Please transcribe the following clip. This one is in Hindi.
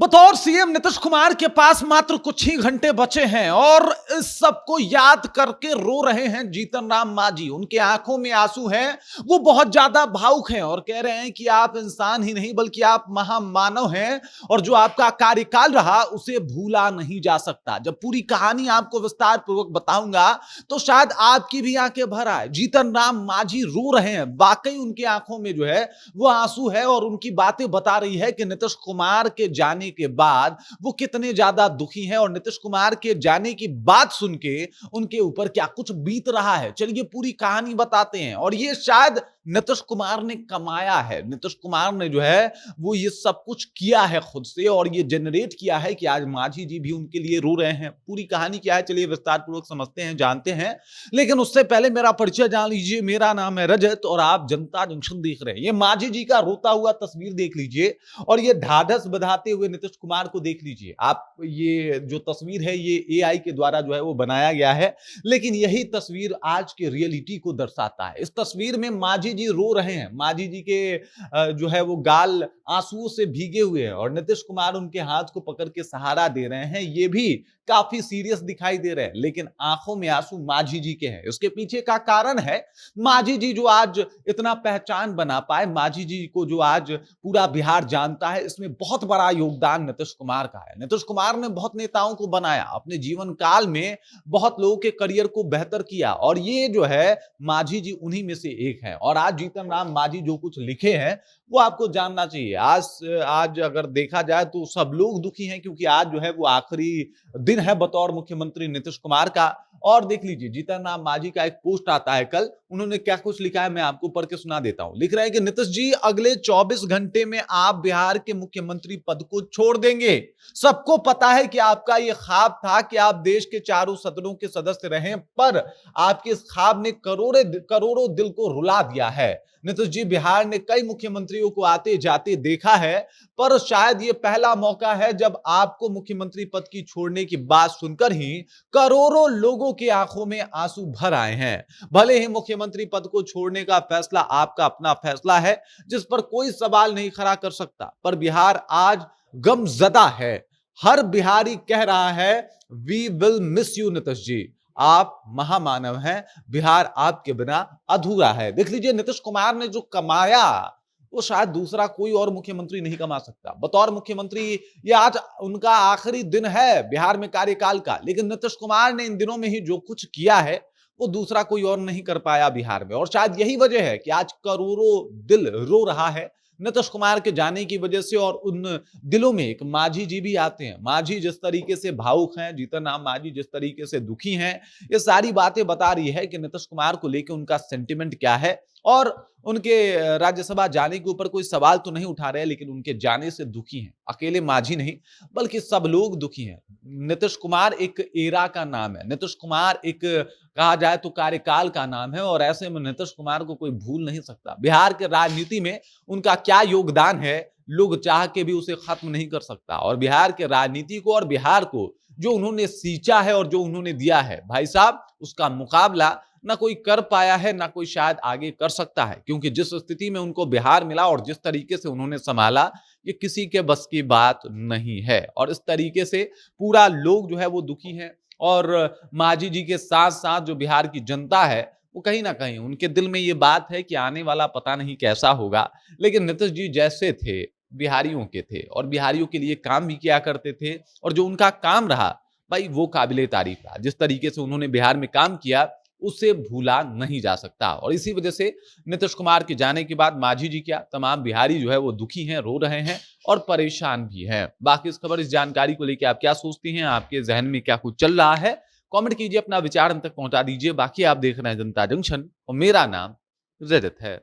बतौर सीएम नीतीश कुमार के पास मात्र कुछ ही घंटे बचे हैं और इस सबको याद करके रो रहे हैं जीतन राम मांझी। उनके आंखों में आंसू हैं, वो बहुत ज्यादा भावुक हैं और कह रहे हैं कि आप इंसान ही नहीं बल्कि आप महामानव हैं और जो आपका कार्यकाल रहा उसे भूला नहीं जा सकता। जब पूरी कहानी आपको विस्तार पूर्वक बताऊंगा तो शायद आपकी भी आंखें भर आए। जीतन राम मांझी रो रहे हैं, वाकई उनकी आंखों में जो है वो आंसू है और उनकी बातें बता रही है कि नीतीश कुमार के जाने के बाद वो कितने ज्यादा दुखी हैं और नीतीश कुमार के जाने की बात सुन के उनके ऊपर क्या कुछ बीत रहा है। चलिए पूरी कहानी बताते हैं। और ये शायद नीतीश कुमार ने कमाया है, नीतीश कुमार ने जो है वो ये सब कुछ किया है खुद से और ये जनरेट किया है कि आज मांझी जी भी उनके लिए रो रहे हैं। पूरी कहानी क्या है चलिए विस्तार पूर्वक समझते हैं, जानते हैं। लेकिन उससे पहले मेरा परिचय जान लीजिए। मेरा नाम है रजत और आप जनता जंक्शन देख रहे हैं। ये मांझी जी का रोता हुआ तस्वीर देख लीजिए और ये ढाढ़स बंधाते हुए नीतीश कुमार को देख लीजिए आप। ये जो तस्वीर है ये एआई के द्वारा जो है वो बनाया गया है, लेकिन यही तस्वीर आज के रियलिटी को दर्शाता है। इस तस्वीर में मांझी जी रो रहे हैं, मांझी जी के जो है वो गाल आंसुओं से भीगे हुए हैं और नीतीश कुमार उनके हाथ को पकड़ के सहारा दे रहे हैं। ये भी काफी सीरियस दिखाई दे रहे हैं, लेकिन आंखों में आंसू मांझी जी के हैं। इसके पीछे का कारण है मांझी जी जो आज इतना पहचान बना पाए, मांझी जी को जो आज पूरा बिहार जानता है, इसमें बहुत बड़ा योगदान नीतीश कुमार का है। नीतीश कुमार ने बहुत नेताओं को बनाया, अपने जीवन काल में बहुत लोगों के करियर को बेहतर किया और ये जो है मांझी जी उन्हीं में से एक है। और आज जीतन राम मांझी जो कुछ लिखे हैं वो आपको जानना चाहिए। आज अगर देखा जाए तो सब लोग दुखी हैं क्योंकि आज जो है वो आखिरी दिन है बतौर मुख्यमंत्री नीतीश कुमार का। और देख लीजिए जीतन राम मांझी का एक पोस्ट आता है कल, उन्होंने क्या कुछ लिखा है मैं आपको पढ़ के सुना देता हूं। लिख रहे हैं कि नीतीश जी अगले 24 घंटे में आप बिहार के मुख्यमंत्री पद को छोड़ देंगे। सबको पता है कि आपका यह ख्वाब था कि आप देश के चारों सदनों के सदस्य रहें, पर आपके इस ख्वाब ने करोड़ों दिल को रुला दिया है। नीतीश जी बिहार ने कई मुख्यमंत्रियों को आते जाते देखा है, पर शायद यह पहला मौका है जब आपको मुख्यमंत्री पद की छोड़ने की बात सुनकर ही करोड़ों लोगों की आंखों में आंसू भर आए हैं। भले ही मुख्यमंत्री पद को छोड़ने का फैसला आपका अपना फैसला है जिस पर कोई सवाल नहीं खड़ा कर सकता, पर बिहार आज गमजदा है। हर बिहारी कह रहा है we will miss you Nitish ji, आप महामानव हैं, बिहार आपके बिना अधूरा है। देख लीजिए नीतीश कुमार ने जो कमाया वो शायद दूसरा कोई और मुख्यमंत्री नहीं कमा सकता। बतौर मुख्यमंत्री ये आज उनका आखिरी दिन है बिहार में कार्यकाल का, लेकिन नीतीश कुमार ने इन दिनों में ही जो कुछ किया है वो दूसरा कोई और नहीं कर पाया बिहार में। और शायद यही वजह है कि आज करोड़ों दिल रो रहा है नीतीश कुमार के जाने की वजह से। और उन दिलों में एक मांझी जी भी आते हैं। मांझी जिस तरीके से भावुक हैं, जीतन राम मांझी जिस तरीके से दुखी हैं, ये सारी बातें बता रही है कि नीतीश कुमार को लेकर उनका सेंटिमेंट क्या है। और उनके राज्यसभा जाने के ऊपर कोई सवाल तो नहीं उठा रहे, लेकिन उनके जाने से दुखी हैं। अकेले मांझी नहीं बल्कि सब लोग दुखी हैं। नीतीश कुमार एक एरा का नाम है, नीतीश कुमार एक कहा जाए तो कार्यकाल का नाम है और ऐसे में नीतीश कुमार को कोई भूल नहीं सकता। बिहार के राजनीति में उनका क्या योगदान है लोग चाह के भी उसे खत्म नहीं कर सकता। और बिहार के राजनीति को और बिहार को जो उन्होंने सींचा है और जो उन्होंने दिया है भाई साहब, उसका मुकाबला ना कोई कर पाया है ना कोई शायद आगे कर सकता है, क्योंकि जिस स्थिति में उनको बिहार मिला और जिस तरीके से उन्होंने संभाला ये किसी के बस की बात नहीं है। और इस तरीके से पूरा लोग जो है वो दुखी हैं और मांझी जी के साथ साथ जो बिहार की जनता है वो कहीं ना कहीं उनके दिल में ये बात है कि आने वाला पता नहीं कैसा होगा, लेकिन नीतीश जी जैसे थे बिहारियों के थे और बिहारियों के लिए काम भी किया करते थे और जो उनका काम रहा भाई वो काबिले तारीफ था। जिस तरीके से उन्होंने बिहार में काम किया उसे भूला नहीं जा सकता। और इसी वजह से नीतीश कुमार के जाने के बाद मांझी जी क्या तमाम बिहारी जो है वो दुखी हैं, रो रहे हैं और परेशान भी हैं। बाकी इस खबर इस जानकारी को लेकर आप क्या सोचती हैं, आपके जहन में क्या कुछ चल रहा है, कमेंट कीजिए, अपना विचार हम तक पहुंचा दीजिए। बाकी आप देख रहे हैं जनता जंक्शन और मेरा नाम रजत है।